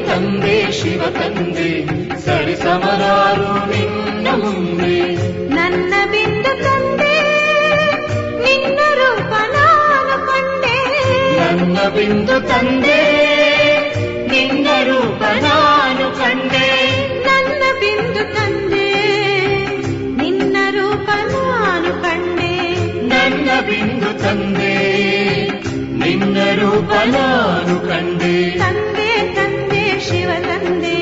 ತಂದೆ ಶಿವ ತಂದೆ ಸರಿ ಸಮರಾರು ನಿನ್ನ ಮುಂದೆ. ನನ್ನ ಬಿಂದು ತಂದೆ ನಿನ್ನ ರೂಪ ನಾನು ಕಂಡೆ. ನನ್ನ ಬಿಂದು ತಂದೆ ನಿನ್ನ ರೂಪ ನಾನು ಕಂಡೆ. ನನ್ನ ಬಿಂದು ತಂದೆ ನಿನ್ನ ರೂಪ ನಾನು ಕಂಡೆ. ನನ್ನ ಬಿಂದು ತಂದೆ ನಿನ್ನ ರೂಪ ನಾನು ಕಂಡೆ. ತಂದೆ ತಂದೆ ಶಿವ ತಂದೆ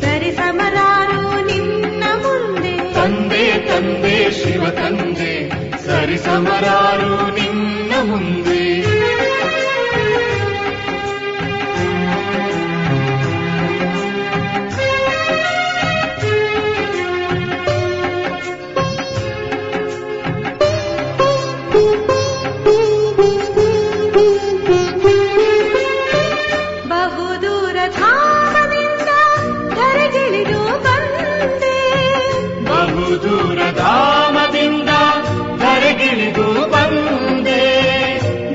ಸರಿ ಸಮರಾರು ನಿನ್ನ ಮುಂದೆ. ತಂದೆ ತಂದೆ ಶಿವ ತಂದೆ ಸರಿ ಸಮರಾರು ನಿನ್ನ ಮುಂದೆ. ದೂರ ಧಾಮದಿಂದ ಧರೆಗಿಳಿದು ಬಂದೆ.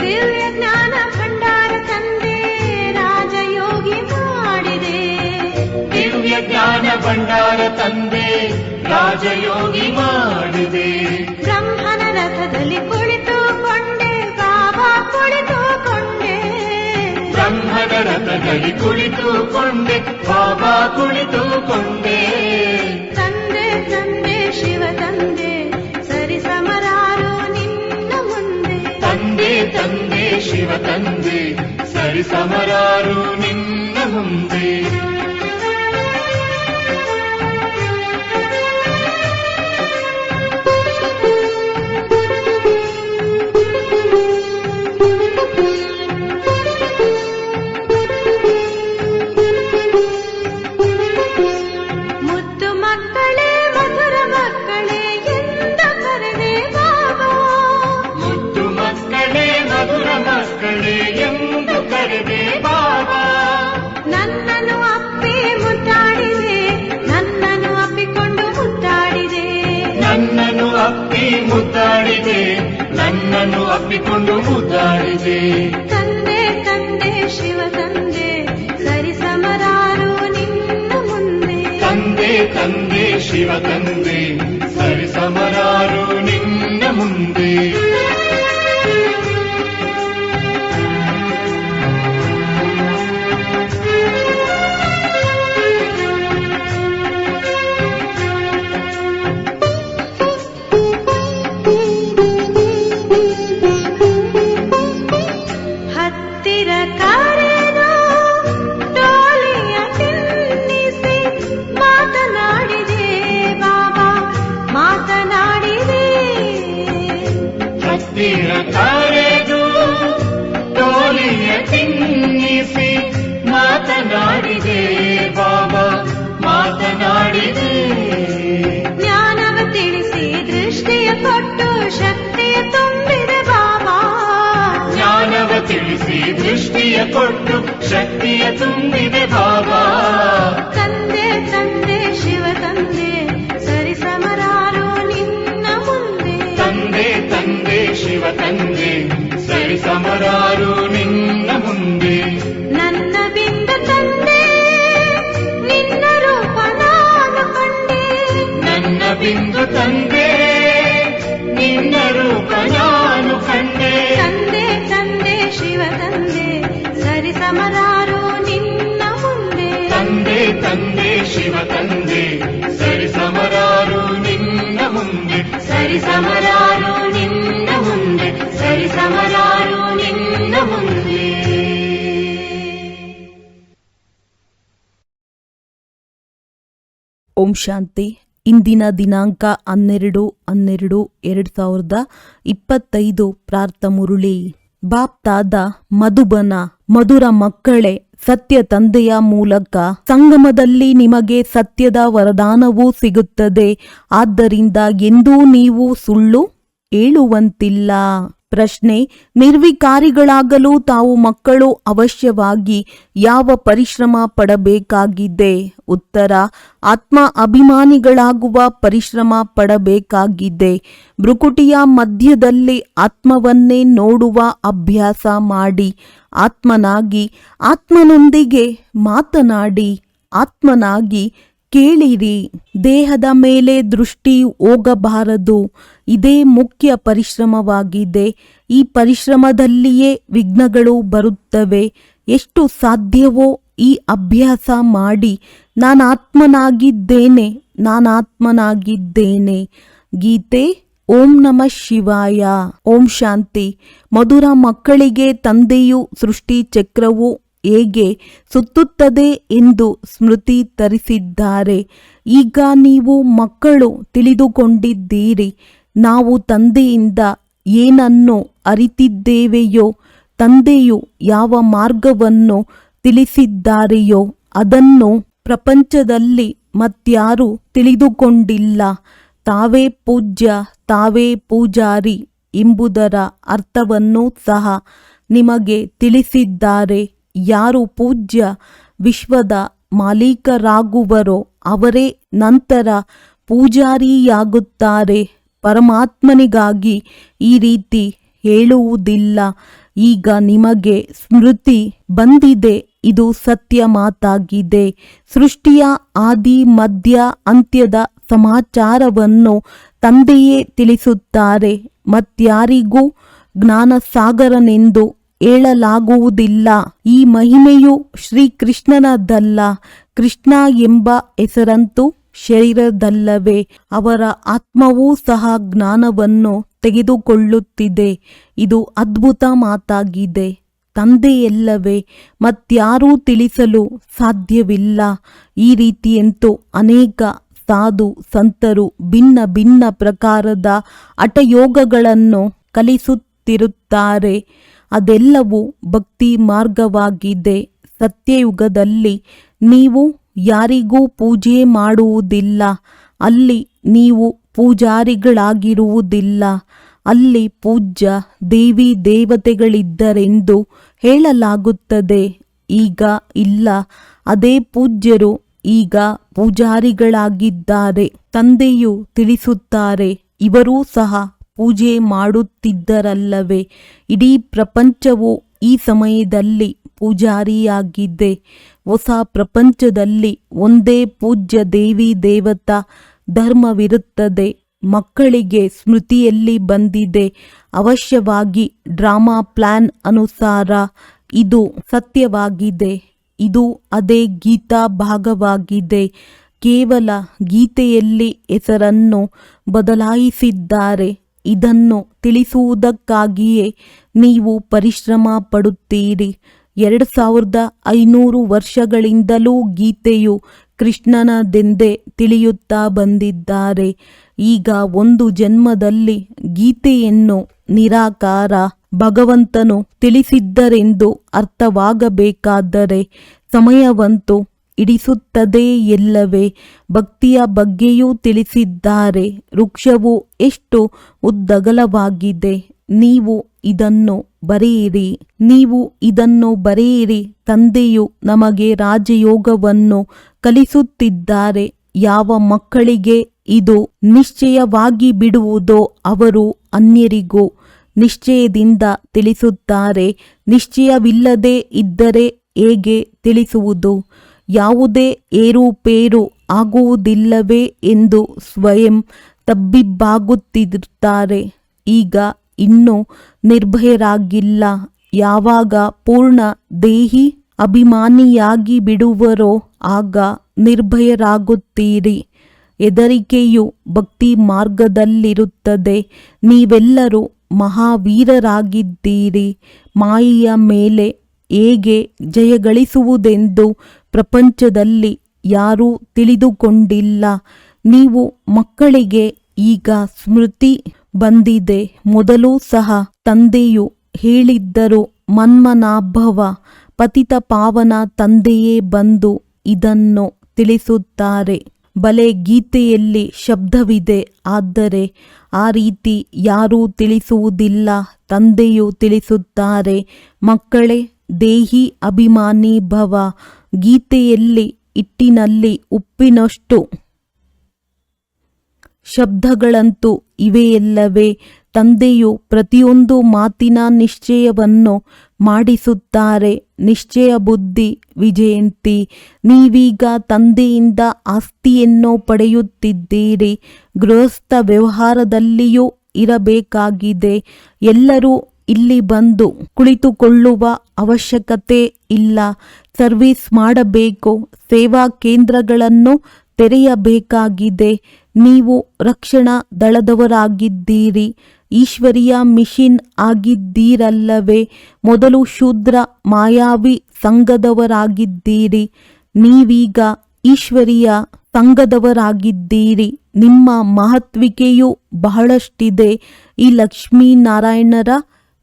ದಿವ್ಯ ಜ್ಞಾನ ಭಂಡಾರ ತಂದೆ ರಾಜಯೋಗಿ ಮಾಡಿದೆ. ದಿವ್ಯ ಜ್ಞಾನ ಭಂಡಾರ ತಂದೆ ರಾಜಯೋಗಿ ಮಾಡಿದೆ. ಬ್ರಹ್ಮನ ರಥದಲ್ಲಿ ಕುಳಿತುಕೊಂಡೆ ಬಾಬಾ ಕುಳಿತುಕೊಂಡೆ. ಬ್ರಹ್ಮನ ರಥದಲ್ಲಿ ಕುಳಿತುಕೊಂಡೆ ಬಾಬಾ ಕುಳಿತುಕೊಂಡೆ. ತಂದೆ ತಂದೆ ಶಿವ ತಂದೆ ಸರಿ ಸಮರಾರು ನಿನ್ನ ಮುಂದೆ. ತಂದೆ ತಂದೆ ಶಿವ ತಂದೆ ಸರಿ ಸಮರಾರು ನಿನ್ನ ಮುಂದೆ. ಎಂದು ಕರೆದೆ ಬಾಬಾ. ನನ್ನನ್ನು ಅಪ್ಪಿ ಮುದ್ದಾಡಿದೆ. ನನ್ನನ್ನು ಅಪ್ಪಿಕೊಂಡು ಮುದ್ದಾಡಿದೆ. ನನ್ನನ್ನು ಅಪ್ಪಿ ಮುದ್ದಾಡಿದೆ. ನನ್ನನ್ನು ಅಪ್ಪಿಕೊಂಡು ಮುದ್ದಾಡಿದೆ. ತಂದೆ ತಂದೆ ಶಿವ ತಂದೆ ಸರಿ ಸಮರಾರು ನಿನ್ನ ಮುಂದೆ. ತಂದೆ ತಂದೆ ಶಿವ ತಂದೆ ಸರಿ ಸಮರಾರು ನಿನ್ನ ಮುಂದೆ. ಕರೆದು ಟೋಲಿಯ ತಿನ್ನಿಸಿ ಮಾತನಾಡಿದೆ ಬಾಬಾ ಮಾತನಾಡಿದೆ. ಜ್ಞಾನವ ತಿಳಿಸಿ ದೃಷ್ಟಿಯ ಕೊಟ್ಟು ಶಕ್ತಿಯ ತುಂಬಿದೆ ಬಾಬಾ. ಜ್ಞಾನವ ತಿಳಿಸಿ ದೃಷ್ಟಿಯ ಕೊಟ್ಟು ಶಕ್ತಿಯ ತುಂಬಿದೆ ಬಾಬಾ. ತಂದೆ ತಂದೆ ಶಿವ ತಂದೆ ಸರಿ ಸಮರಾರು ನಿನ್ನ ಮುಂದೆ. ತಂದೆ ತಂದೆ ಶಿವ ತಂದೆ ಸರಿ ಸಮರಾರು ನಿನ್ನ ಮುಂದೆ. ನನ್ನ ಬಿಂದು ತಂದೆ ನಿನ್ನ ರೂಪ ನಾನು ಕಂಡೆ. ನನ್ನ ಬಿಂದು ತಂದೆ ನಿನ್ನ ರೂಪ ನಾನು ಕಂಡೆ. ತಂದೆ ತಂದೆ ಶಿವ ತಂದೆ ಸರಿ ಸಮರಾರು ನಿನ್ನ ಮುಂದೆ. ತಂದೆ ತಂದೆ ಶಿವ ತಂದೆ ಸರಿ ಸಮರಾರು ನಿನ್ನ ಮುಂದೆ. ಸರಿ ಸಮರಾರು ನಿನ್ನ ಮುಂದೆ. ಸರಿ ಸಮರಾರು ನಿನ್ನ ಮುಂದೆ. ಓಂ ಶಾಂತಿ. ಇಂದಿನ ದಿನಾಂಕ 12/12/2025 ಪ್ರಾರ್ಥ ಮುರುಳಿ. ಬಾಪ್ ತಾದ ಮಧುಬನ. ಮಧುರ ಮಕ್ಕಳೇ, ಸತ್ಯ ತಂದೆಯ ಮೂಲಕ ಸಂಗಮದಲ್ಲಿ ನಿಮಗೆ ಸತ್ಯದ ವರದಾನವೂ ಸಿಗುತ್ತದೆ. ಆದ್ದರಿಂದ ಎಂದೂ ನೀವು ಸುಳ್ಳು ಹೇಳುವಂತಿಲ್ಲ. ಪ್ರಶ್ನೆ: ನಿರ್ವಿಕಾರಿಗಳಾಗಲು ತಾವು ಮಕ್ಕಳು ಅವಶ್ಯವಾಗಿ ಯಾವ ಪರಿಶ್ರಮ ಪಡಬೇಕಾಗಿದೆ? ಉತ್ತರ: ಆತ್ಮ ಅಭಿಮಾನಿಗಳಾಗುವ ಪರಿಶ್ರಮ ಪಡಬೇಕಾಗಿದೆ. ಭ್ರುಕುಟಿಯ ಮಧ್ಯದಲ್ಲಿ ಆತ್ಮವನ್ನೇ ನೋಡುವ ಅಭ್ಯಾಸ ಮಾಡಿ. ಆತ್ಮನಾಗಿ ಆತ್ಮನೊಂದಿಗೆ ಮಾತನಾಡಿ. ಆತ್ಮನಾಗಿ ಕೇಳಿರಿ. ದೇಹದ ಮೇಲೆ ದೃಷ್ಟಿ ಹೋಗಬಾರದು. ಇದೇ ಮುಖ್ಯ ಪರಿಶ್ರಮವಾಗಿದೆ. ಈ ಪರಿಶ್ರಮದಲ್ಲಿಯೇ ವಿಘ್ನಗಳು ಬರುತ್ತವೆ. ಎಷ್ಟು ಸಾಧ್ಯವೋ ಈ ಅಭ್ಯಾಸ ಮಾಡಿ. ನಾನಾತ್ಮನಾಗಿದ್ದೇನೆ, ನಾನಾತ್ಮನಾಗಿದ್ದೇನೆ. ಗೀತೆ. ಓಂ ನಮಃ ಶಿವಾಯ. ಓಂ ಶಾಂತಿ. ಮಧುರ ಮಕ್ಕಳಿಗೆ ತಂದೆಯು ಸೃಷ್ಟಿ ಚಕ್ರವು ಹೇಗೆ ಸುತ್ತುತ್ತದೆ ಎಂದು ಸ್ಮೃತಿ ತರಿಸಿದ್ದಾರೆ. ಈಗ ನೀವು ಮಕ್ಕಳು ತಿಳಿದುಕೊಂಡಿದ್ದೀರಿ. ನಾವು ತಂದೆಯಿಂದ ಏನನ್ನು ಅರಿತಿದ್ದೇವೆಯೋ, ತಂದೆಯು ಯಾವ ಮಾರ್ಗವನ್ನು ತಿಳಿಸಿದ್ದಾರೆಯೋ ಅದನ್ನು ಪ್ರಪಂಚದಲ್ಲಿ ಮತ್ಯಾರೂ ತಿಳಿದುಕೊಂಡಿಲ್ಲ. ತಾವೇ ಪೂಜ್ಯ, ತಾವೇ ಪೂಜಾರಿ ಎಂಬುದರ ಅರ್ಥವನ್ನು ಸಹ ನಿಮಗೆ ತಿಳಿಸಿದ್ದಾರೆ. ಯಾರು ಪೂಜ್ಯ ವಿಶ್ವದ ಮಾಲೀಕರಾಗುವರೋ ಅವರೇ ನಂತರ ಪೂಜಾರಿಯಾಗುತ್ತಾರೆ. ಪರಮಾತ್ಮನಿಗಾಗಿ ಈ ರೀತಿ ಹೇಳುವುದಿಲ್ಲ. ಈಗ ನಿಮಗೆ ಸ್ಮೃತಿ ಬಂದಿದೆ. ಇದು ಸತ್ಯ ಮಾತಾಗಿದೆ. ಸೃಷ್ಟಿಯ ಆದಿ ಮಧ್ಯ ಅಂತ್ಯದ ಸಮಾಚಾರವನ್ನು ತಂದೆಯೇ ತಿಳಿಸುತ್ತಾರೆ. ಮತ್ಯಾರಿಗೂ ಜ್ಞಾನಸಾಗರನೆಂದು ಹೇಳಲಾಗುವುದಿಲ್ಲ. ಈ ಮಹಿಮೆಯು ಶ್ರೀಕೃಷ್ಣನದಲ್ಲ. ಕೃಷ್ಣ ಎಂಬ ಹೆಸರಂತೂ ಶರೀರದಲ್ಲವೇ. ಅವರ ಆತ್ಮವೂ ಸಹ ಜ್ಞಾನವನ್ನು ತೆಗೆದುಕೊಳ್ಳುತ್ತಿದೆ. ಇದು ಅದ್ಭುತ ಮಾತಾಗಿದೆ. ತಂದೆಯಲ್ಲವೇ ಮತ್ಯಾರೂ ತಿಳಿಸಲು ಸಾಧ್ಯವಿಲ್ಲ. ಈ ರೀತಿಯಂತೂ ಅನೇಕ ಸಾಧು ಸಂತರು ಭಿನ್ನ ಭಿನ್ನ ಪ್ರಕಾರದ ಹಠಯೋಗಗಳನ್ನು ಕಲಿಸುತ್ತಿರುತ್ತಾರೆ. ಅದೆಲ್ಲವೂ ಭಕ್ತಿ ಮಾರ್ಗವಾಗಿದೆ. ಸತ್ಯಯುಗದಲ್ಲಿ ನೀವು ಯಾರಿಗೂ ಪೂಜೆ ಮಾಡುವುದಿಲ್ಲ. ಅಲ್ಲಿ ನೀವು ಪೂಜಾರಿಗಳಾಗಿರುವುದಿಲ್ಲ. ಅಲ್ಲಿ ಪೂಜ್ಯ ದೇವಿ ದೇವತೆಗಳಿದ್ದರೆಂದು ಹೇಳಲಾಗುತ್ತದೆ. ಈಗ ಇಲ್ಲ. ಅದೇ ಪೂಜ್ಯರು ಈಗ ಪೂಜಾರಿಗಳಾಗಿದ್ದಾರೆ. ತಂದೆಯು ತಿಳಿಸುತ್ತಾರೆ, ಇವರೂ ಸಹ ಪೂಜೆ ಮಾಡುತ್ತಿದ್ದರಲ್ಲವೇ. ಇಡೀ ಪ್ರಪಂಚವು ಈ ಸಮಯದಲ್ಲಿ ಪೂಜಾರಿಯಾಗಿದೆ. ಹೊಸ ಪ್ರಪಂಚದಲ್ಲಿ ಒಂದೇ ಪೂಜ್ಯ ದೇವಿ ದೇವತಾ ಧರ್ಮವಿರುತ್ತದೆ. ಮಕ್ಕಳಿಗೆ ಸ್ಮೃತಿಯಲ್ಲಿ ಬಂದಿದೆ. ಅವಶ್ಯವಾಗಿ ಡ್ರಾಮಾ ಪ್ಲಾನ್ ಅನುಸಾರ ಇದು ಸತ್ಯವಾಗಿದೆ. ಇದು ಅದೇ ಗೀತಾ ಭಾಗವಾಗಿದೆ. ಕೇವಲ ಗೀತೆಯಲ್ಲಿ ಹೆಸರನ್ನು ಬದಲಾಯಿಸಿದ್ದಾರೆ. ಇದನ್ನು ತಿಳಿಸುವುದಕ್ಕಾಗಿಯೇ ನೀವು ಪರಿಶ್ರಮ ಪಡುತ್ತೀರಿ. 2500 ವರ್ಷಗಳಿಂದಲೂ ಗೀತೆಯು ಕೃಷ್ಣನದೆಂದೇ ತಿಳಿಯುತ್ತಾ ಬಂದಿದ್ದಾರೆ. ಈಗ ಒಂದು ಜನ್ಮದಲ್ಲಿ ಗೀತೆಯನ್ನು ನಿರಾಕಾರ ಭಗವಂತನು ತಿಳಿಸಿದ್ದರೆಂದು ಅರ್ಥವಾಗಬೇಕಾದರೆ ಸಮಯವಂತೂ ಹಿಡಿಸುತ್ತದೆ ಎಲ್ಲವೇ. ಭಕ್ತಿಯ ಬಗ್ಗೆಯೂ ತಿಳಿಸಿದ್ದಾರೆ. ವೃಕ್ಷವು ಎಷ್ಟು ಉದ್ದಗಲವಾಗಿದೆ. ನೀವು ಇದನ್ನು ಬರೆಯಿರಿ. ನೀವು ಇದನ್ನು ಬರೆಯಿರಿ. ತಂದೆಯು ನಮಗೆ ರಾಜಯೋಗವನ್ನು ಕಲಿಸುತ್ತಿದ್ದಾರೆ. ಯಾವ ಮಕ್ಕಳಿಗೆ ಇದು ನಿಶ್ಚಯವಾಗಿ ಬಿಡುವುದೋ ಅವರು ಅನ್ಯರಿಗೂ ನಿಶ್ಚಯದಿಂದ ತಿಳಿಸುತ್ತಾರೆ. ನಿಶ್ಚಯವಿಲ್ಲದೆ ಇದ್ದರೆ ಹೇಗೆ ತಿಳಿಸುವುದು? ಯಾವುದೇ ಏರುಪೇರು ಆಗುವುದಿಲ್ಲವೇ ಎಂದು ಸ್ವಯಂ ತಬ್ಬಿಬ್ಬಾಗುತ್ತಿರುತ್ತಾರೆ. ಈಗ ಇನ್ನೂ ನಿರ್ಭಯರಾಗಿಲ್ಲ. ಯಾವಾಗ ಪೂರ್ಣ ದೇಹಿ ಅಭಿಮಾನಿಯಾಗಿ ಬಿಡುವರೋ ಆಗ ನಿರ್ಭಯರಾಗುತ್ತೀರಿ. ಹೆದರಿಕೆಯು ಭಕ್ತಿ ಮಾರ್ಗದಲ್ಲಿರುತ್ತದೆ. ನೀವೆಲ್ಲರೂ ಮಹಾವೀರರಾಗಿದ್ದೀರಿ. ಮಾಯೆಯ ಮೇಲೆ ಹೇಗೆ ಜಯಗಳಿಸುವುದೆಂದು ಪ್ರಪಂಚದಲ್ಲಿ ಯಾರೂ ತಿಳಿದುಕೊಂಡಿಲ್ಲ. ನೀವು ಮಕ್ಕಳಿಗೆ ಈಗ ಸ್ಮೃತಿ ಬಂದಿದೆ. ಮೊದಲು ಸಹ ತಂದೆಯು ಹೇಳಿದ್ದರು, ಮನ್ಮನಾಭವ ಪತಿತ ಪಾವನ ತಂದೆಯೇ ಬಂದು ಇದನ್ನು ತಿಳಿಸುತ್ತಾರೆ. ಬಲೆ ಗೀತೆಯಲ್ಲಿ ಶಬ್ದವಿದೆ, ಆದರೆ ಆ ರೀತಿ ಯಾರೂ ತಿಳಿಸುವುದಿಲ್ಲ. ತಂದೆಯು ತಿಳಿಸುತ್ತಾರೆ, ಮಕ್ಕಳೇ ದೇಹಿ ಅಭಿಮಾನಿ ಭವ. ಗೀತೆಯಲ್ಲಿ ಹಿಟ್ಟಿನಲ್ಲಿ ಉಪ್ಪಿನಷ್ಟು ಶಬ್ದಗಳಂತೂ ಇವೆಯಲ್ಲವೇ. ತಂದೆಯು ಪ್ರತಿಯೊಂದು ಮಾತಿನ ನಿಶ್ಚಯವನ್ನು ಮಾಡಿಸುತ್ತಾರೆ. ನಿಶ್ಚಯ ಬುದ್ಧಿ ವಿಜಯಂತಿ. ನೀವೀಗ ತಂದೆಯಿಂದ ಆಸ್ತಿಯನ್ನು ಪಡೆಯುತ್ತಿದ್ದೀರಿ. ಗೃಹಸ್ಥ ವ್ಯವಹಾರದಲ್ಲಿಯೂ ಇರಬೇಕಾಗಿದೆ. ಎಲ್ಲರೂ ಇಲ್ಲಿ ಬಂದು ಕುಳಿತುಕೊಳ್ಳುವ ಅವಶ್ಯಕತೆ ಇಲ್ಲ. ಸರ್ವಿಸ್ ಮಾಡಬೇಕು. ಸೇವಾ ಕೇಂದ್ರಗಳನ್ನು ತೆರೆಯಬೇಕಾಗಿದೆ. ನೀವು ರಕ್ಷಣಾ ದಳದವರಾಗಿದ್ದೀರಿ. ಈಶ್ವರೀಯ ಮಿಷಿನ್ ಆಗಿದ್ದೀರಲ್ಲವೇ. ಮೊದಲು ಶೂದ್ರ ಮಾಯಾವಿ ಸಂಘದವರಾಗಿದ್ದೀರಿ. ನೀವೀಗ ಈಶ್ವರೀಯ ಸಂಘದವರಾಗಿದ್ದೀರಿ. ನಿಮ್ಮ ಮಹತ್ವಿಕೆಯೂ ಬಹಳಷ್ಟಿದೆ. ಈ ಲಕ್ಷ್ಮೀನಾರಾಯಣರ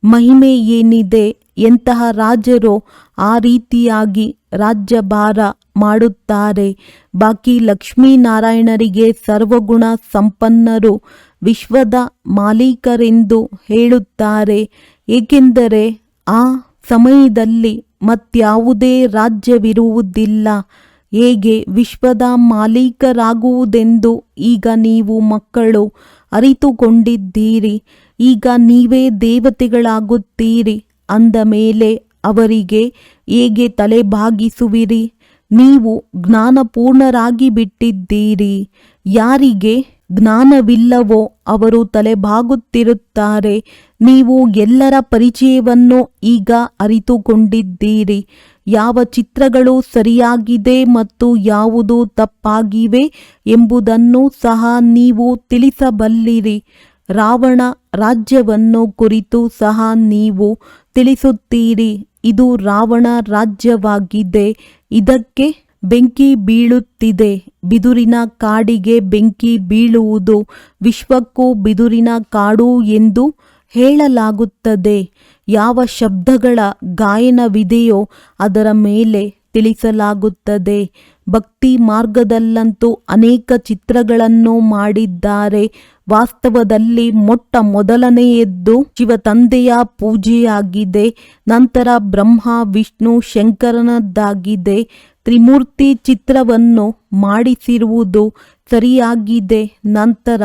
ಮಹಿಮೆ ಏನಿದೆ. ಎಂತಹ ರಾಜರೋ ಆ ರೀತಿಯಾಗಿ ರಾಜ್ಯಭಾರ ಮಾಡುತ್ತಾರೆ. ಬಾಕಿ ಲಕ್ಷ್ಮೀನಾರಾಯಣರಿಗೆ ಸರ್ವಗುಣ ಸಂಪನ್ನರು, ವಿಶ್ವದ ಮಾಲೀಕರೆಂದು ಹೇಳುತ್ತಾರೆ. ಏಕೆಂದರೆ ಆ ಸಮಯದಲ್ಲಿ ಮತ್ಯಾವುದೇ ರಾಜ್ಯವಿರುವುದಿಲ್ಲ. ಹೇಗೆ ವಿಶ್ವದ ಮಾಲೀಕರಾಗುವುದೆಂದು ಈಗ ನೀವು ಮಕ್ಕಳು ಅರಿತುಕೊಂಡಿದ್ದೀರಿ. ಈಗ ನೀವೇ ದೇವತೆಗಳಾಗುತ್ತೀರಿ ಅಂದ ಮೇಲೆ ಅವರಿಗೆ ಹೇಗೆ ತಲೆಬಾಗಿಸುವಿರಿ? ನೀವು ಜ್ಞಾನಪೂರ್ಣರಾಗಿ ಬಿಟ್ಟಿದ್ದೀರಿ. ಯಾರಿಗೆ ಜ್ಞಾನವಿಲ್ಲವೋ ಅವರು ತಲೆಬಾಗುತ್ತಿರುತ್ತಾರೆ. ನೀವು ಎಲ್ಲರ ಪರಿಚಯವನ್ನು ಈಗ ಅರಿತುಕೊಂಡಿದ್ದೀರಿ. ಯಾವ ಚಿತ್ರಗಳು ಸರಿಯಾಗಿದೆ ಮತ್ತು ಯಾವುದು ತಪ್ಪಾಗಿವೆ ಎಂಬುದನ್ನು ಸಹ ನೀವು ತಿಳಿಸಬಲ್ಲಿರಿ. ರಾವಣ ರಾಜ್ಯವನ್ನು ಕುರಿತು ಸಹ ನೀವು ತಿಳಿಸುತ್ತೀರಿ. ಇದು ರಾವಣ ರಾಜ್ಯವಾಗಿದೆ. ಇದಕ್ಕೆ ಬೆಂಕಿ ಬೀಳುತ್ತಿದೆ. ಬಿದುರಿನ ಕಾಡಿಗೆ ಬೆಂಕಿ ಬೀಳುವುದು ವಿಶ್ವಕ್ಕೂ ಬಿದುರಿನ ಕಾಡು ಎಂದು ಹೇಳಲಾಗುತ್ತದೆ. ಯಾವ ಶಬ್ದಗಳ ಗಾಯನವಿದೆಯೋ ಅದರ ಮೇಲೆ ತಿಳಿಸಲಾಗುತ್ತದೆ. ಭಕ್ತಿ ಮಾರ್ಗದಲ್ಲಂತೂ ಅನೇಕ ಚಿತ್ರಗಳನ್ನು ಮಾಡಿದ್ದಾರೆ. ವಾಸ್ತವದಲ್ಲಿ ಮೊಟ್ಟ ಮೊದಲನೆಯದ್ದು ಶಿವತಂದೆಯ ಪೂಜೆಯಾಗಿದೆ. ನಂತರ ಬ್ರಹ್ಮ ವಿಷ್ಣು ಶಂಕರನದ್ದಾಗಿದೆ. ತ್ರಿಮೂರ್ತಿ ಚಿತ್ರವನ್ನು ಮಾಡಿಸಿರುವುದು ಸರಿಯಾಗಿದೆ. ನಂತರ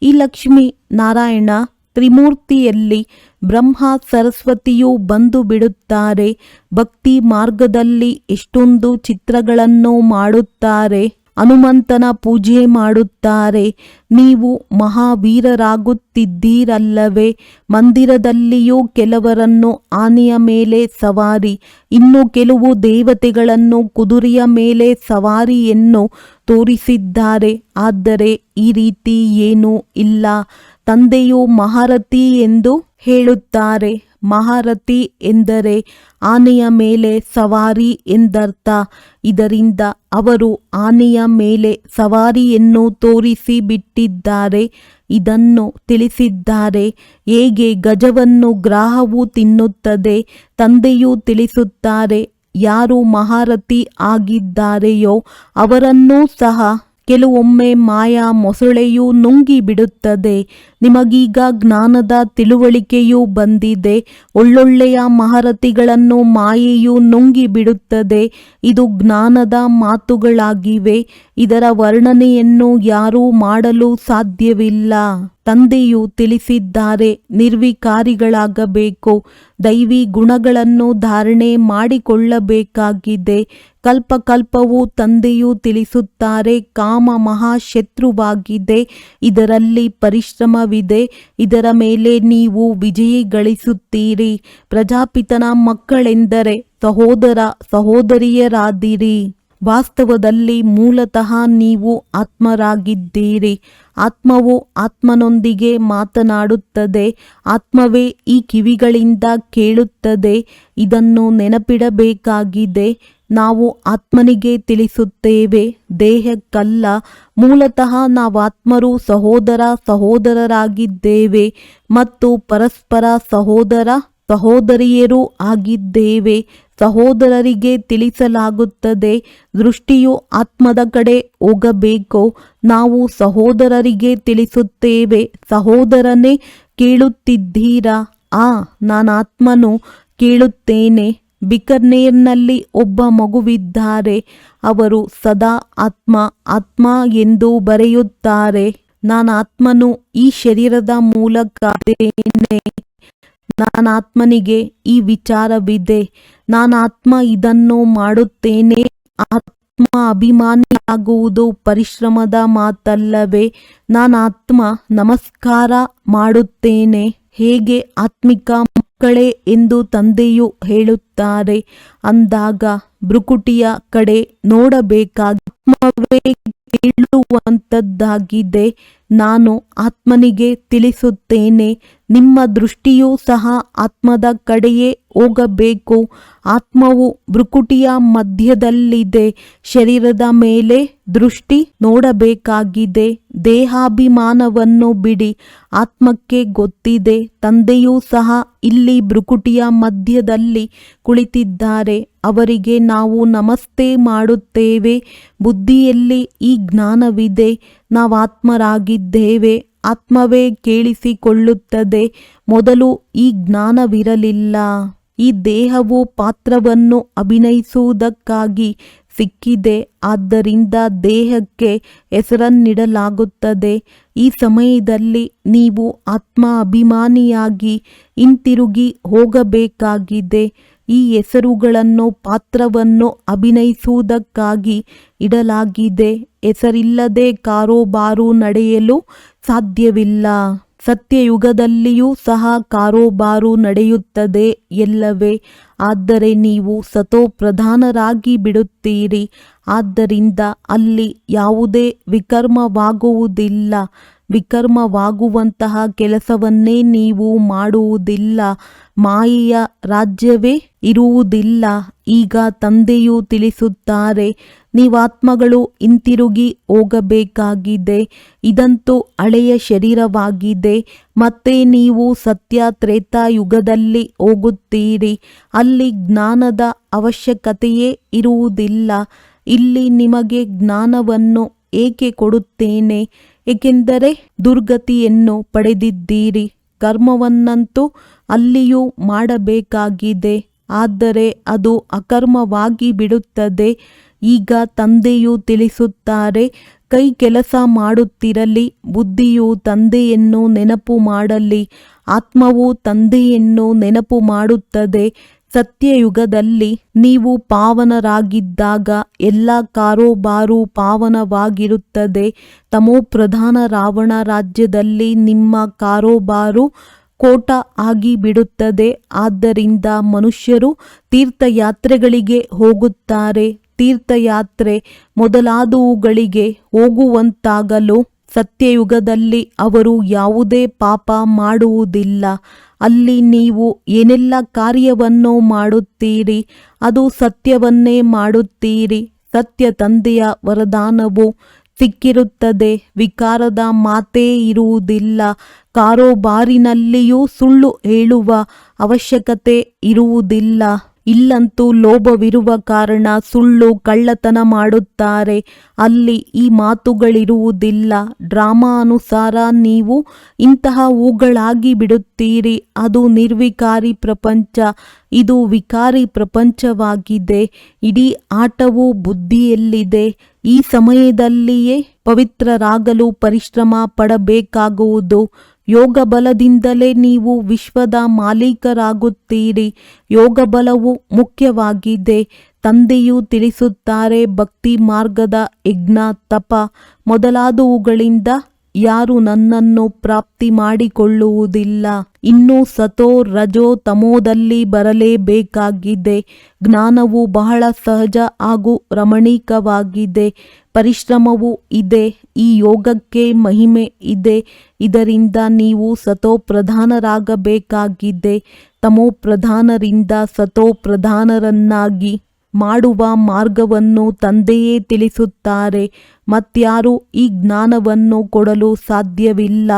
ಈ ಲಕ್ಷ್ಮೀ ನಾರಾಯಣ ತ್ರಿಮೂರ್ತಿಯಲ್ಲಿ ಬ್ರಹ್ಮ ಸರಸ್ವತಿಯು ಬಂದು ಬಿಡುತ್ತಾರೆ. ಭಕ್ತಿ ಮಾರ್ಗದಲ್ಲಿ ಎಷ್ಟೊಂದು ಚಿತ್ರಗಳನ್ನು ಮಾಡುತ್ತಾರೆ. ಹನುಮಂತನ ಪೂಜೆ ಮಾಡುತ್ತಾರೆ. ನೀವು ಮಹಾವೀರರಾಗುತ್ತಿದ್ದೀರಲ್ಲವೇ. ಮಂದಿರದಲ್ಲಿಯೂ ಕೆಲವರನ್ನು ಆನೆಯ ಮೇಲೆ ಸವಾರಿ, ಇನ್ನು ಕೆಲವು ದೇವತೆಗಳನ್ನು ಕುದುರೆಯ ಮೇಲೆ ಸವಾರಿಯನ್ನು ತೋರಿಸಿದ್ದಾರೆ. ಆದರೆ ಈ ರೀತಿ ಏನೂ ಇಲ್ಲ. ತಂದೆಯು ಮಹಾರಥಿ ಎಂದು ಹೇಳುತ್ತಾರೆ. ಮಹಾರಥಿ ಎಂದರೆ ಆನೆಯ ಮೇಲೆ ಸವಾರಿ ಎಂದರ್ಥ. ಇದರಿಂದ ಅವರು ಆನೆಯ ಮೇಲೆ ಸವಾರಿಯನ್ನು ತೋರಿಸಿ ಬಿಟ್ಟಿದ್ದಾರೆ. ಇದನ್ನು ತಿಳಿಸಿದ್ದಾರೆ. ಹೇಗೆ ಗಜವನ್ನು ಗ್ರಾಹವು ತಿನ್ನುತ್ತದೆ. ತಂದೆಯು ತಿಳಿಸುತ್ತಾರೆ, ಯಾರು ಮಹಾರಥಿ ಆಗಿದ್ದಾರೆಯೋ ಅವರನ್ನೂ ಸಹ ಕೆಲವೊಮ್ಮೆ ಮಾಯಾ ಮೊಸಳೆಯು ನುಂಗಿ ಬಿಡುತ್ತದೆ. ನಿಮಗೀಗ ಜ್ಞಾನದ ತಿಳುವಳಿಕೆಯೂ ಬಂದಿದೆ. ಒಳ್ಳೊಳ್ಳೆಯ ಮಹಾರಥಿಗಳನ್ನು ಮಾಯೆಯು ನುಂಗಿ ಬಿಡುತ್ತದೆ. ಇದು ಜ್ಞಾನದ ಮಾತುಗಳಾಗಿವೆ. ಇದರ ವರ್ಣನೆಯನ್ನು ಯಾರೂ ಮಾಡಲು ಸಾಧ್ಯವಿಲ್ಲ. ತಂದೆಯು ತಿಳಿಸಿದ್ದಾರೆ, ನಿರ್ವಿಕಾರಿಗಳಾಗಬೇಕು. ದೈವಿ ಗುಣಗಳನ್ನು ಧಾರಣೆ ಮಾಡಿಕೊಳ್ಳಬೇಕಾಗಿದೆ. ಕಲ್ಪಕಲ್ಪವೂ ತಂದೆಯು ತಿಳಿಸುತ್ತಾರೆ, ಕಾಮ ಮಹಾಶತ್ರುವಾಗಿದೆ. ಇದರಲ್ಲಿ ಪರಿಶ್ರಮವಿದೆ. ಇದರ ಮೇಲೆ ನೀವು ವಿಜಯ ಗಳಿಸುತ್ತೀರಿ. ಪ್ರಜಾಪಿತನ ಮಕ್ಕಳೆಂದರೆ ಸಹೋದರ ಸಹೋದರಿಯರಾದಿರಿ. ವಾಸ್ತವದಲ್ಲಿ ಮೂಲತಃ ನೀವು ಆತ್ಮರಾಗಿದ್ದೀರಿ. ಆತ್ಮವು ಆತ್ಮನೊಂದಿಗೆ ಮಾತನಾಡುತ್ತದೆ. ಆತ್ಮವೇ ಈ ಕಿವಿಗಳಿಂದ ಕೇಳುತ್ತದೆ. ಇದನ್ನು ನೆನಪಿಡಬೇಕಾಗಿದೆ. ನಾವು ಆತ್ಮನಿಗೆ ತಿಳಿಸುತ್ತೇವೆ, ದೇಹಕ್ಕಲ್ಲ. ಮೂಲತಃ ನಾವಾತ್ಮರು ಸಹೋದರರಾಗಿದ್ದೇವೆ ಮತ್ತು ಪರಸ್ಪರ ಸಹೋದರ ಸಹೋದರಿಯರೂ ಆಗಿದ್ದೇವೆ. ಸಹೋದರರಿಗೆ ತಿಳಿಸಲಾಗುತ್ತದೆ, ದೃಷ್ಟಿಯು ಆತ್ಮದ ಕಡೆ ಹೋಗಬೇಕು. ನಾವು ಸಹೋದರರಿಗೆ ತಿಳಿಸುತ್ತೇವೆ, ಸಹೋದರನೇ ಕೇಳುತ್ತಿದ್ದೀರಾ? ನಾನಾತ್ಮನು ಕೇಳುತ್ತೇನೆ. ಬಿಕನೇರ್ನಲ್ಲಿ ಒಬ್ಬ ಮಗುವಿದ್ದಾರೆ. ಅವರು ಸದಾ ಆತ್ಮ ಆತ್ಮ ಎಂದು ಬರೆಯುತ್ತಾರೆ. ನಾನಾತ್ಮನು ಈ ಶರೀರದ ಮೂಲಕ ಇದ್ದೇನೆ. ನಾನಾತ್ಮನಿಗೆ ಈ ವಿಚಾರವಿದೆ, ನಾನಾತ್ಮ ಇದನ್ನು ಮಾಡುತ್ತೇನೆ. ಆತ್ಮ ಅಭಿಮಾನಿಯಾಗುವುದು ಪರಿಶ್ರಮದ ಮಾತಲ್ಲವೇ? ನಾನಾತ್ಮ ನಮಸ್ಕಾರ ಮಾಡುತ್ತೇನೆ. ಹೇಗೆ ಆತ್ಮಿಕ ಮಕ್ಕಳೇ ಎಂದು ತಂದೆಯು ಹೇಳುತ್ತಾರೆ. ಅಂದಾಗ ಭ್ರುಕುಟಿಯ ಕಡೆ ನೋಡಬೇಕಾಗಿ ಆತ್ಮವೇ ಕೇಳುವಂಥದ್ದಾಗಿದೆ. ನಾನು ಆತ್ಮನಿಗೆ ತಿಳಿಸುತ್ತೇನೆ, ನಿಮ್ಮ ದೃಷ್ಟಿಯೂ ಸಹ ಆತ್ಮದ ಕಡೆಯೇ ಹೋಗಬೇಕು. ಆತ್ಮವು ಭ್ರುಕುಟಿಯ ಮಧ್ಯದಲ್ಲಿದೆ. ಶರೀರದ ಮೇಲೆ ದೃಷ್ಟಿ ನೋಡಬೇಕಾಗಿದೆ. ದೇಹಾಭಿಮಾನವನ್ನು ಬಿಡಿ. ಆತ್ಮಕ್ಕೆ ಗೊತ್ತಿದೆ, ತಂದೆಯೂ ಸಹ ಇಲ್ಲಿ ಭ್ರುಕುಟಿಯ ಮಧ್ಯದಲ್ಲಿ ಕುಳಿತಿದ್ದಾರೆ. ಅವರಿಗೆ ನಾವು ನಮಸ್ತೆ ಮಾಡುತ್ತೇವೆ. ಬುದ್ಧಿಯಲ್ಲಿ ಈ ಜ್ಞಾನವಿದೆ, ನಾವಾತ್ಮರಾಗಿದ್ದೇವೆ. ಆತ್ಮವೇ ಕೇಳಿಸಿಕೊಳ್ಳುತ್ತದೆ. ಮೊದಲು ಈ ಜ್ಞಾನವಿರಲಿಲ್ಲ. ಈ ದೇಹವು ಪಾತ್ರವನ್ನು ಅಭಿನಯಿಸುವುದಕ್ಕಾಗಿ ಸಿಕ್ಕಿದೆ. ಆದ್ದರಿಂದ ದೇಹಕ್ಕೆ ಹೆಸರನ್ನಿಡಲಾಗುತ್ತದೆ. ಈ ಸಮಯದಲ್ಲಿ ನೀವು ಆತ್ಮ ಅಭಿಮಾನಿಯಾಗಿ ಹಿಂತಿರುಗಿ ಹೋಗಬೇಕಾಗಿದೆ. ಈ ಹೆಸರುಗಳನ್ನು ಪಾತ್ರವನ್ನು ಅಭಿನಯಿಸುವುದಕ್ಕಾಗಿ ಇಡಲಾಗಿದೆ. ಹೆಸರಿಲ್ಲದೆ ಕಾರೋಬಾರು ನಡೆಯಲು ಸಾಧ್ಯವಿಲ್ಲ. ಸತ್ಯಯುಗದಲ್ಲಿಯೂ ಸಹ ಕಾರೋಬಾರು ನಡೆಯುತ್ತದೆ ಎಲ್ಲವೇ? ಆದರೆ ನೀವು ಸತೋಪ್ರಧಾನರಾಗಿ ಬಿಡುತ್ತೀರಿ. ಆದ್ದರಿಂದ ಅಲ್ಲಿ ಯಾವುದೇ ವಿಕರ್ಮವಾಗುವುದಿಲ್ಲ. ವಿಕರ್ಮವಾಗುವಂತಹ ಕೆಲಸವನ್ನೇ ನೀವು ಮಾಡುವುದಿಲ್ಲ. ಮಾಯೆಯ ರಾಜ್ಯವೇ ಇರುವುದಿಲ್ಲ. ಈಗ ತಂದೆಯು ತಿಳಿಸುತ್ತಾರೆ, ನೀವಾತ್ಮಗಳು ಹಿಂತಿರುಗಿ ಹೋಗಬೇಕಾಗಿದೆ. ಇದಂತೂ ಹಳೆಯ ಶರೀರವಾಗಿದೆ. ಮತ್ತೆ ನೀವು ಸತ್ಯ ತ್ರೇತಾಯುಗದಲ್ಲಿ ಹೋಗುತ್ತೀರಿ. ಅಲ್ಲಿ ಜ್ಞಾನದ ಅವಶ್ಯಕತೆಯೇ ಇರುವುದಿಲ್ಲ. ಇಲ್ಲಿ ನಿಮಗೆ ಜ್ಞಾನವನ್ನು ಏಕೆ ಕೊಡುತ್ತೇನೆ? ಏಕೆಂದರೆ ದುರ್ಗತಿಯನ್ನು ಪಡೆದಿದ್ದೀರಿ. ಕರ್ಮವನ್ನಂತೂ ಅಲ್ಲಿಯೂ ಮಾಡಬೇಕಾಗಿದೆ, ಆದರೆ ಅದು ಅಕರ್ಮವಾಗಿ ಬಿಡುತ್ತದೆ. ಈಗ ತಂದೆಯು ತಿಳಿಸುತ್ತಾರೆ, ಕೈ ಕೆಲಸ ಮಾಡುತ್ತಿರಲಿ, ಬುದ್ಧಿಯು ತಂದೆಯನ್ನು ನೆನಪು ಮಾಡಲಿ. ಆತ್ಮವು ತಂದೆಯನ್ನು ನೆನಪು ಮಾಡುತ್ತದೆ. ಸತ್ಯಯುಗದಲ್ಲಿ ನೀವು ಪಾವನರಾಗಿದ್ದಾಗ ಎಲ್ಲ ಕಾರೋಬಾರು ಪಾವನವಾಗಿರುತ್ತದೆ. ತಮೋಪ್ರಧಾನ ರಾವಣ ರಾಜ್ಯದಲ್ಲಿ ನಿಮ್ಮ ಕಾರೋಬಾರು ಕೋಟ ಆಗಿಬಿಡುತ್ತದೆ. ಆದ್ದರಿಂದ ಮನುಷ್ಯರು ತೀರ್ಥಯಾತ್ರೆಗಳಿಗೆ ಹೋಗುತ್ತಾರೆ. ತೀರ್ಥಯಾತ್ರೆ ಮೊದಲಾದವುಗಳಿಗೆ ಹೋಗುವಂತಾಗಲು ಸತ್ಯಯುಗದಲ್ಲಿ ಅವರು ಯಾವುದೇ ಪಾಪ ಮಾಡುವುದಿಲ್ಲ. ಅಲ್ಲಿ ನೀವು ಏನೆಲ್ಲ ಕಾರ್ಯವನ್ನು ಮಾಡುತ್ತೀರಿ ಅದು ಸತ್ಯವನ್ನೇ ಮಾಡುತ್ತೀರಿ. ಸತ್ಯ ತಂದೆಯ ವರದಾನವು ಸಿಕ್ಕಿರುತ್ತದೆ. ವಿಕಾರದ ಮಾತೇ ಇರುವುದಿಲ್ಲ. ಕಾರೋಬಾರಿನಲ್ಲಿಯೂ ಸುಳ್ಳು ಹೇಳುವ ಅವಶ್ಯಕತೆ ಇರುವುದಿಲ್ಲ. ಇಲ್ಲಂತೂ ಲೋಭವಿರುವ ಕಾರಣ ಸುಳ್ಳು ಕಳ್ಳತನ ಮಾಡುತ್ತಾರೆ. ಅಲ್ಲಿ ಈ ಮಾತುಗಳಿರುವುದಿಲ್ಲ. ಡ್ರಾಮಾ ಅನುಸಾರ ನೀವು ಇಂತಹ ಹೂಗಳಾಗಿ ಬಿಡುತ್ತೀರಿ. ಅದು ನಿರ್ವಿಕಾರಿ ಪ್ರಪಂಚ, ಇದು ವಿಕಾರಿ ಪ್ರಪಂಚವಾಗಿದೆ. ಇಡೀ ಆಟವು ಬುದ್ಧಿಯಲ್ಲಿದೆ. ಈ ಸಮಯದಲ್ಲಿಯೇ ಪವಿತ್ರರಾಗಲು ಪರಿಶ್ರಮ ಪಡಬೇಕಾಗುವುದು. ಯೋಗ ಬಲದಿಂದಲೇ ನೀವು ವಿಶ್ವದ ಮಾಲೀಕರಾಗುತ್ತೀರಿ. ಯೋಗ ಬಲವು ಮುಖ್ಯವಾಗಿದೆ. ತಂದೆಯು ತಿಳಿಸುತ್ತಾರೆ, ಭಕ್ತಿ ಮಾರ್ಗದ ಯಜ್ಞ, ತಪ ಮೊದಲಾದವುಗಳಿಂದ ಯಾರು ನನ್ನನ್ನು ಪ್ರಾಪ್ತಿ ಮಾಡಿಕೊಳ್ಳುವುದಿಲ್ಲ. ಇನ್ನು ಸತೋ ರಜೋ ತಮೋದಲ್ಲಿ ಬರಲೇಬೇಕಾಗಿದೆ. ಜ್ಞಾನವು ಬಹಳ ಸಹಜ ಹಾಗೂ ರಮಣೀಕವಾಗಿದೆ. ಪರಿಶ್ರಮವೂ ಇದೆ. ಈ ಯೋಗಕ್ಕೆ ಮಹಿಮೆ ಇದೆ. ಇದರಿಂದ ನೀವು ಸತೋಪ್ರಧಾನರಾಗಬೇಕಾಗಿದೆ. ತಮೋಪ್ರಧಾನರಿಂದ ಸತೋಪ್ರಧಾನರನ್ನಾಗಿ ಮಾಡುವ ಮಾರ್ಗವನ್ನು ತಂದೆಯೇ ತಿಳಿಸುತ್ತಾರೆ. ಮತ್ಯಾರೂ ಈ ಜ್ಞಾನವನ್ನು ಕೊಡಲು ಸಾಧ್ಯವಿಲ್ಲ.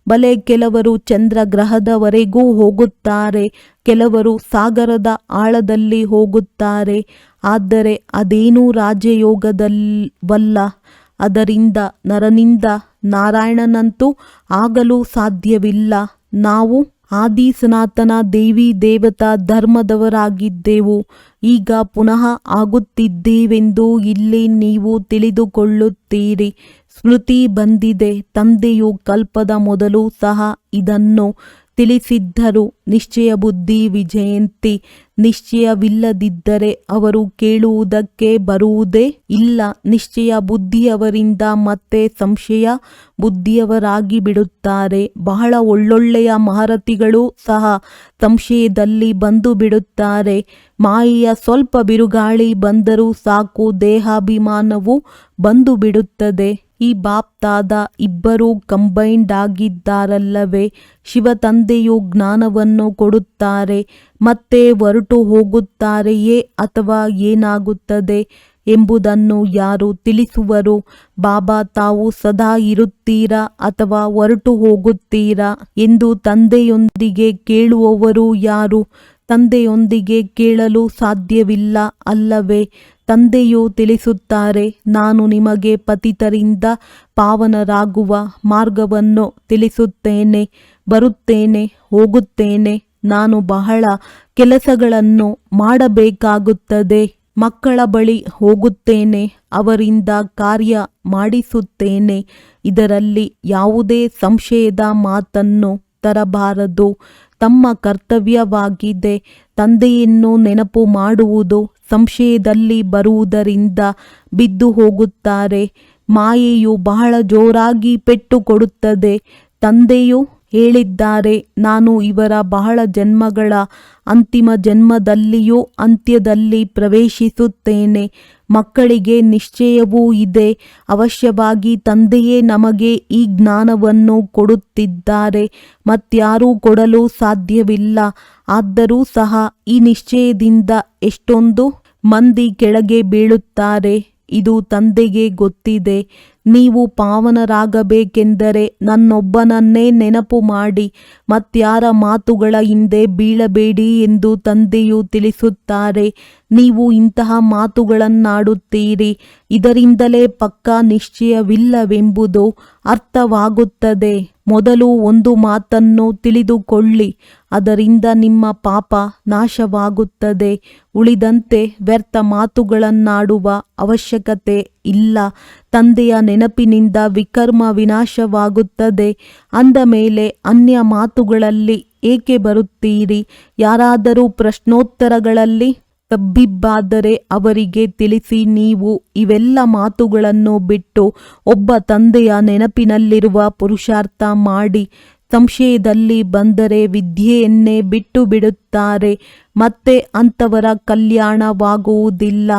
ಬಲೆ ಕೆಲವರು ಚಂದ್ರಗ್ರಹದವರೆಗೂ ಹೋಗುತ್ತಾರೆ, ಕೆಲವರು ಸಾಗರದ ಆಳದಲ್ಲಿ ಹೋಗುತ್ತಾರೆ. ಆದರೆ ಅದೇನೂ ರಾಜಯೋಗದವಲ್ಲ. ಅದರಿಂದ ನರನಿಂದ ನಾರಾಯಣನಂತೂ ಆಗಲು ಸಾಧ್ಯವಿಲ್ಲ. ನಾವು ಆದಿ ಸನಾತನ ದೇವಿ ದೇವತಾ ಧರ್ಮದವರಾಗಿದ್ದೆವು. ಈಗ ಪುನಃ ಆಗುತ್ತಿದ್ದೇವೆಂದು ಇಲ್ಲಿ ನೀವು ತಿಳಿದುಕೊಳ್ಳುತ್ತೀರಿ. ಸ್ಮೃತಿ ಬಂದಿದೆ. ತಂದೆಯು ಕಲ್ಪದ ಮೊದಲು ಸಹ ಇದನ್ನು ತಿಳಿಸಿದ್ದರು. ನಿಶ್ಚಯ ಬುದ್ಧಿ ವಿಜಯಂತಿ. ನಿಶ್ಚಯವಿಲ್ಲದಿದ್ದರೆ ಅವರು ಕೇಳುವುದಕ್ಕೆ ಬರುವುದೇ ಇಲ್ಲ. ನಿಶ್ಚಯ ಬುದ್ಧಿಯವರಿಂದ ಮತ್ತೆ ಸಂಶಯ ಬುದ್ಧಿಯವರಾಗಿ ಬಿಡುತ್ತಾರೆ. ಬಹಳ ಒಳ್ಳೊಳ್ಳೆಯ ಮಹಾರಥಿಗಳು ಸಹ ಸಂಶಯದಲ್ಲಿ ಬಂದು ಬಿಡುತ್ತಾರೆ. ಮಾಯೆಯ ಸ್ವಲ್ಪ ಬಿರುಗಾಳಿ ಬಂದರೂ ಸಾಕು, ದೇಹಾಭಿಮಾನವು ಬಂದು ಬಿಡುತ್ತದೆ. ಈ ಬಾಪ್ತಾದ ಇಬ್ಬರೂ ಕಂಬೈಂಡ್ ಆಗಿದ್ದಾರಲ್ಲವೇ? ಶಿವ ತಂದೆಯು ಜ್ಞಾನವನ್ನು ಕೊಡುತ್ತಾರೆ, ಮತ್ತೆ ಹೊರಟು ಹೋಗುತ್ತಾರೆಯೇ ಅಥವಾ ಏನಾಗುತ್ತದೆ ಎಂಬುದನ್ನು ಯಾರು ತಿಳಿಸುವರು? ಬಾಬಾ ತಾವು ಸದಾ ಇರುತ್ತೀರಾ ಅಥವಾ ಹೊರಟು ಹೋಗುತ್ತೀರಾ ಎಂದು ತಂದೆಯೊಂದಿಗೆ ಕೇಳುವವರು ಯಾರು? ತಂದೆಯೊಂದಿಗೆ ಕೇಳಲು ಸಾಧ್ಯವಿಲ್ಲ ಅಲ್ಲವೇ? ತಂದೆಯು ತಿಳಿಸುತ್ತಾರೆ, ನಾನು ನಿಮಗೆ ಪತಿತರಿಂದ ಪಾವನರಾಗುವ ಮಾರ್ಗವನ್ನು ತಿಳಿಸುತ್ತೇನೆ. ಬರುತ್ತೇನೆ, ಹೋಗುತ್ತೇನೆ. ನಾನು ಬಹಳ ಕೆಲಸಗಳನ್ನು ಮಾಡಬೇಕಾಗುತ್ತದೆ. ಮಕ್ಕಳ ಬಳಿ ಹೋಗುತ್ತೇನೆ, ಅವರಿಂದ ಕಾರ್ಯ ಮಾಡಿಸುತ್ತೇನೆ. ಇದರಲ್ಲಿ ಯಾವುದೇ ಸಂಶಯದ ಮಾತನ್ನು ತರಬಾರದು. ತಮ್ಮ ಕರ್ತವ್ಯವಾಗಿದೆ. ತಂದೆಯನ್ನು ನೆನಪು ಮಾಡುವುದು. ಸಂಶಯದಲ್ಲಿ ಬರುವುದರಿಂದ ಬಿದ್ದು ಹೋಗುತ್ತಾರೆ. ಮಾಯೆಯು ಬಹಳ ಜೋರಾಗಿ ಪೆಟ್ಟು ಕೊಡುತ್ತದೆ. ತಂದೆಯು ಹೇಳಿದ್ದಾರೆ, ನಾನು ಇವರ ಬಹಳ ಜನ್ಮಗಳ ಅಂತಿಮ ಜನ್ಮದಲ್ಲಿಯೂ ಅಂತ್ಯದಲ್ಲಿ ಪ್ರವೇಶಿಸುತ್ತೇನೆ. ಮಕ್ಕಳಿಗೆ ನಿಶ್ಚಯವೂ ಇದೆ. ಅವಶ್ಯವಾಗಿ ತಂದೆಯೇ ನಮಗೆ ಈ ಜ್ಞಾನವನ್ನು ಕೊಡುತ್ತಿದ್ದಾರೆ, ಮತ್ಯಾರೂ ಕೊಡಲು ಸಾಧ್ಯವಿಲ್ಲ. ಆದರೂ ಸಹ ಈ ನಿಶ್ಚಯದಿಂದ ಎಷ್ಟೊಂದು ಮಂದಿ ಕೆಳಗೆ ಬೀಳುತ್ತಾರೆ. ಇದು ತಂದೆಗೆ ಗೊತ್ತಿದೆ. ನೀವು ಪಾವನರಾಗಬೇಕೆಂದರೆ ನನ್ನೊಬ್ಬನನ್ನೇ ನೆನಪು ಮಾಡಿ, ಮತ್ಯಾರ ಮಾತುಗಳ ಹಿಂದೆ ಬೀಳಬೇಡಿ ಎಂದು ತಂದೆಯು ತಿಳಿಸುತ್ತಾರೆ. ನೀವು ಇಂತಹ ಮಾತುಗಳನ್ನಾಡುತ್ತೀರಿ. ಇದರಿಂದಲೇ ಪಕ್ಕಾ ನಿಶ್ಚಯವಿಲ್ಲವೆಂಬುದು ಅರ್ಥವಾಗುತ್ತದೆ. ಮೊದಲು ಒಂದು ಮಾತನ್ನು ತಿಳಿದುಕೊಳ್ಳಿ, ಅದರಿಂದ ನಿಮ್ಮ ಪಾಪ ನಾಶವಾಗುತ್ತದೆ. ಉಳಿದಂತೆ ವ್ಯರ್ಥ ಮಾತುಗಳನ್ನಾಡುವ ಅವಶ್ಯಕತೆ ಇಲ್ಲ. ತಂದೆಯ ನೆನಪಿನಿಂದ ವಿಕರ್ಮ ವಿನಾಶವಾಗುತ್ತದೆ. ಅಂದ ಮೇಲೆ ಅನ್ಯ ಮಾತುಗಳಲ್ಲಿ ಏಕೆ ಬರುತ್ತೀರಿ? ಯಾರಾದರೂ ಪ್ರಶ್ನೋತ್ತರಗಳಲ್ಲಿ ತಬ್ಬಿಬ್ಬಾದರೆ ಅವರಿಗೆ ತಿಳಿಸಿ. ನೀವು ಇವೆಲ್ಲ ಮಾತುಗಳನ್ನು ಬಿಟ್ಟು ಒಬ್ಬ ತಂದೆಯ ನೆನಪಿನಲ್ಲಿರುವ ಪುರುಷಾರ್ಥ ಮಾಡಿ. ಸಂಶಯದಲ್ಲಿ ಬಂದರೆ ವಿದ್ಯೆಯನ್ನೇ ಬಿಟ್ಟು ಬಿಡುತ್ತಾರೆ. ಮತ್ತೆ ಅಂಥವರ ಕಲ್ಯಾಣವಾಗುವುದಿಲ್ಲ.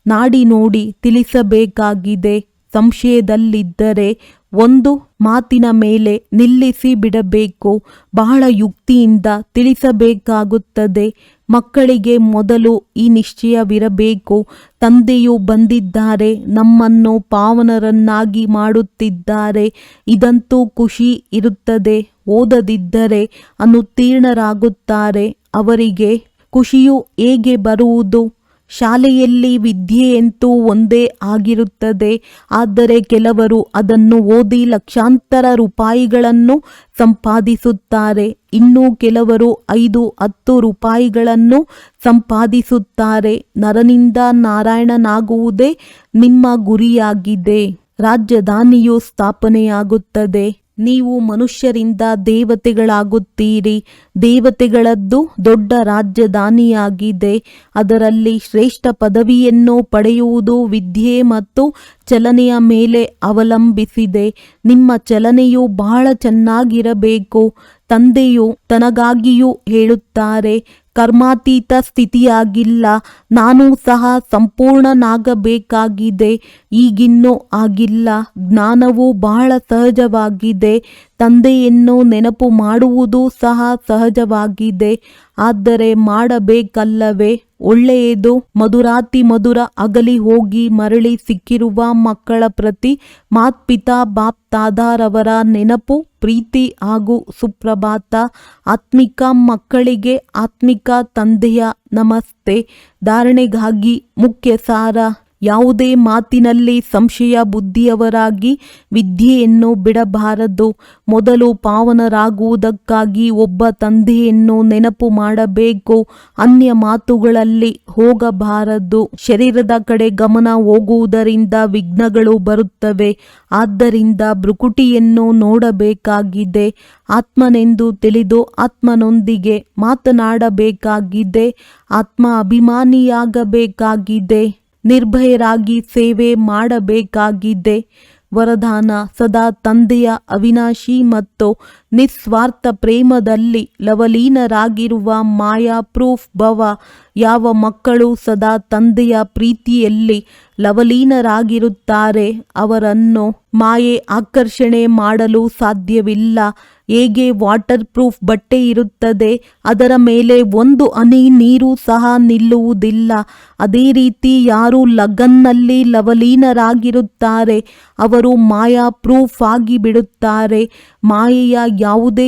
ನಾಡಿ ನೋಡಿ ತಿಳಿಸಬೇಕಾಗಿದೆ. ಸಂಶಯದಲ್ಲಿದ್ದರೆ ಒಂದು ಮಾತಿನ ಮೇಲೆ ನಿಲ್ಲಿಸಿ ಬಿಡಬೇಕು. ಬಹಳ ಯುಕ್ತಿಯಿಂದ ತಿಳಿಸಬೇಕಾಗುತ್ತದೆ. ಮಕ್ಕಳಿಗೆ ಮೊದಲು ಈ ನಿಶ್ಚಯವಿರಬೇಕು, ತಂದೆಯು ಬಂದಿದ್ದಾರೆ, ನಮ್ಮನ್ನು ಪಾವನರನ್ನಾಗಿ ಮಾಡುತ್ತಿದ್ದಾರೆ. ಇದಂತೂ ಖುಷಿ ಇರುತ್ತದೆ. ಓದದಿದ್ದರೆ ಅನುತ್ತೀರ್ಣರಾಗುತ್ತಾರೆ. ಅವರಿಗೆ ಖುಷಿಯು ಹೇಗೆ ಬರುವುದು? ಶಾಲೆಯಲ್ಲಿ ವಿದ್ಯೆಯಂತೂ ಒಂದೇ ಆಗಿರುತ್ತದೆ. ಆದರೆ ಕೆಲವರು ಅದನ್ನು ಓದಿ ಲಕ್ಷಾಂತರ ರೂಪಾಯಿಗಳನ್ನು ಸಂಪಾದಿಸುತ್ತಾರೆ. ಇನ್ನೂ ಕೆಲವರು 5-10 ರೂಪಾಯಿಗಳನ್ನು ಸಂಪಾದಿಸುತ್ತಾರೆ. ನರನಿಂದ ನಾರಾಯಣನಾಗುವುದೇ ನಿಮ್ಮ ಗುರಿಯಾಗಿದೆ. ರಾಜಧಾನಿಯು ಸ್ಥಾಪನೆಯಾಗುತ್ತದೆ. ನೀವು ಮನುಷ್ಯರಿಂದ ದೇವತೆಗಳಾಗುತ್ತೀರಿ. ದೇವತೆಗಳದ್ದು ದೊಡ್ಡ ರಾಜಧಾನಿಯಾಗಿದೆ. ಅದರಲ್ಲಿ ಶ್ರೇಷ್ಠ ಪದವಿಯನ್ನು ಪಡೆಯುವುದು ವಿದ್ಯೆ ಮತ್ತು ಚಲನೆಯ ಮೇಲೆ ಅವಲಂಬಿಸಿದೆ. ನಿಮ್ಮ ಚಲನೆಯು ಬಹಳ ಚೆನ್ನಾಗಿರಬೇಕು. ತಂದೆಯು ತನಗಾಗಿಯೂ ಹೇಳುತ್ತಾರೆ, ಕರ್ಮಾತೀತ ಸ್ಥಿತಿಯಾಗಿಲ್ಲ. ನಾನು ಸಹ ಸಂಪೂರ್ಣನಾಗಬೇಕಾಗಿದೆ. ಈಗಿನ್ನೂ ಆಗಿಲ್ಲ. ಜ್ಞಾನವು ಬಹಳ ಸಹಜವಾಗಿದೆ. ತಂದೆಯನ್ನು ನೆನಪು ಮಾಡುವುದು ಸಹ ಸಹಜವಾಗಿದೆ. ಆದರೆ ಮಾಡಬೇಕಲ್ಲವೇ? ಒಳ್ಳೆಯದು. ಮಧುರಾತಿ ಮಧುರ ಅಗಲಿ ಹೋಗಿ ಮರಳಿ ಸಿಕ್ಕಿರುವ ಮಕ್ಕಳ ಪ್ರತಿ ಮಾತ್ಪಿತಾ ಬಾಪ್ ತಾದಾರವರ ನೆನಪು, ಪ್ರೀತಿ ಹಾಗೂ ಸುಪ್ರಭಾತ. ಆತ್ಮಿಕ ಮಕ್ಕಳಿಗೆ ಆತ್ಮಿಕ ತಂದೆಯ ನಮಸ್ತೆ. ಧಾರಣೆಗಾಗಿ ಮುಖ್ಯ ಸಾರ: ಯಾವುದೇ ಮಾತಿನಲ್ಲಿ ಸಂಶಯ ಬುದ್ಧಿಯವರಾಗಿ ವಿದ್ಯೆಯನ್ನು ಬಿಡಬಾರದು. ಮೊದಲು ಪಾವನರಾಗುವುದಕ್ಕಾಗಿ ಒಬ್ಬ ತಂದೆಯನ್ನು ನೆನಪು ಮಾಡಬೇಕು. ಅನ್ಯ ಮಾತುಗಳಲ್ಲಿ ಹೋಗಬಾರದು. ಶರೀರದ ಕಡೆ ಗಮನ ಹೋಗುವುದರಿಂದ ವಿಘ್ನಗಳು ಬರುತ್ತವೆ. ಆದ್ದರಿಂದ ಭ್ರುಕುಟಿಯನ್ನು ನೋಡಬೇಕಾಗಿದೆ. ಆತ್ಮನೆಂದು ತಿಳಿದು ಆತ್ಮನೊಂದಿಗೆ ಮಾತನಾಡಬೇಕಾಗಿದೆ. ಆತ್ಮ ಅಭಿಮಾನಿಯಾಗಬೇಕಾಗಿದೆ. ನಿರ್ಭಯರಾಗಿ ಸೇವೆ ಮಾಡಬೇಕಾಗಿದೆ. ವರದಾನ: ಸದಾ ತಂದೆಯ ಅವಿನಾಶಿ ಮತ್ತು ನಿಸ್ವಾರ್ಥ ಪ್ರೇಮದಲ್ಲಿ ಲವಲೀನರಾಗಿರುವ ಮಾಯಾ ಪ್ರೂಫ್ ಭವ. ಯಾವ ಮಕ್ಕಳು ಸದಾ ತಂದೆಯ ಪ್ರೀತಿಯಲ್ಲಿ ಲವಲೀನರಾಗಿರುತ್ತಾರೆ ಅವರನ್ನು ಮಾಯೆ ಆಕರ್ಷಣೆ ಮಾಡಲು ಸಾಧ್ಯವಿಲ್ಲ. ಹೇಗೆ ವಾಟರ್ ಪ್ರೂಫ್ ಬಟ್ಟೆ ಇರುತ್ತದೆ, ಅದರ ಮೇಲೆ ಒಂದು ಹನಿ ನೀರು ಸಹ ನಿಲ್ಲುವುದಿಲ್ಲ. ಅದೇ ರೀತಿ ಯಾರು ಲಗನ್ನಲ್ಲಿ ಲವಲೀನರಾಗಿರುತ್ತಾರೆ ಅವರು ಮಾಯಾ ಪ್ರೂಫ್ ಆಗಿ ಬಿಡುತ್ತಾರೆ. ಮಾಯೆಯ ಯಾವುದೇ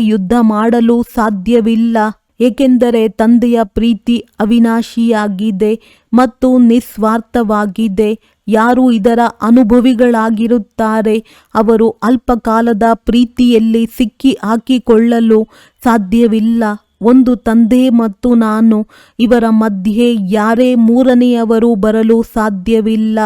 ಯುದ್ಧ ಮಾಡಲು ಸಾಧ್ಯವಿಲ್ಲ. ಏಕೆಂದರೆ ತಂದೆಯ ಪ್ರೀತಿ ಅವಿನಾಶಿಯಾಗಿದೆ ಮತ್ತು ನಿಸ್ವಾರ್ಥವಾಗಿದೆ. ಯಾರು ಇದರ ಅನುಭವಿಗಳಾಗಿರುತ್ತಾರೆ ಅವರು ಅಲ್ಪಕಾಲದ ಪ್ರೀತಿಯಲ್ಲಿ ಸಿಕ್ಕಿ ಹಾಕಿಕೊಳ್ಳಲು ಸಾಧ್ಯವಿಲ್ಲ. ಒಂದು ತಂದೆ ಮತ್ತು ನಾನು, ಇವರ ಮಧ್ಯೆ ಯಾರೇ ಮೂರನೆಯವರು ಬರಲು ಸಾಧ್ಯವಿಲ್ಲ.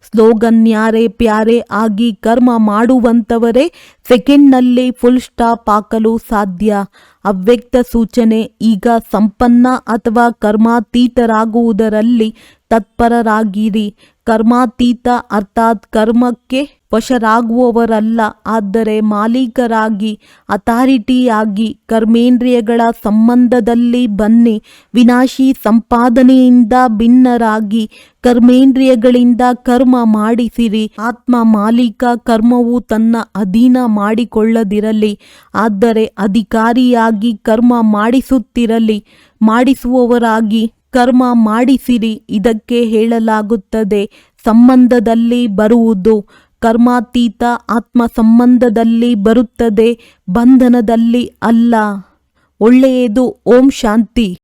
ಸ್ಲೋಗನ್: ಯಾರೇ ಪ್ಯಾರೆ ಆಗಿ ಕರ್ಮ ಮಾಡುವಂಥವರೇ ಸೆಕೆಂಡ್ನಲ್ಲಿ ಫುಲ್ ಸ್ಟಾಪ್ ಹಾಕಲು ಸಾಧ್ಯ. ಅವ್ಯಕ್ತ ಸೂಚನೆ: ಈಗ ಸಂಪನ್ನ ಅಥವಾ ಕರ್ಮಾತೀತರಾಗುವುದರಲ್ಲಿ ತತ್ಪರರಾಗಿರಿ. ಕರ್ಮಾತೀತ ಅರ್ಥಾತ್ ಕರ್ಮಕ್ಕೆ ವಶರಾಗುವವರಲ್ಲ, ಆದರೆ ಮಾಲೀಕರಾಗಿ ಅಥಾರಿಟಿಯಾಗಿ ಕರ್ಮೇಂದ್ರಿಯಗಳ ಸಂಬಂಧದಲ್ಲಿ ಬನ್ನಿ. ವಿನಾಶಿ ಸಂಪಾದನೆಯಿಂದ ಭಿನ್ನರಾಗಿ ಕರ್ಮೇಂದ್ರಿಯಗಳಿಂದ ಕರ್ಮ ಮಾಡಿಸಿರಿ. ಆತ್ಮ ಮಾಲೀಕ. ಕರ್ಮವು ತನ್ನ ಅಧೀನ ಮಾಡಿಕೊಳ್ಳದಿರಲಿ, ಆದರೆ ಅಧಿಕಾರಿಯಾಗಿ ಕರ್ಮ ಮಾಡಿಸುತ್ತಿರಲಿ. ಮಾಡಿಸುವವರಾಗಿ ಕರ್ಮ ಮಾಡಿಸಿರಿ. ಇದಕ್ಕೆ ಹೇಳಲಾಗುತ್ತದೆ ಸಂಬಂಧದಲ್ಲಿ ಬರುವುದು. ಕರ್ಮಾತೀತ ಆತ್ಮ ಸಂಬಂಧದಲ್ಲಿ ಬರುತ್ತದೆ, ಬಂಧನದಲ್ಲಿ ಅಲ್ಲ. ಒಳ್ಳೆಯದು. ಓಂ ಶಾಂತಿ.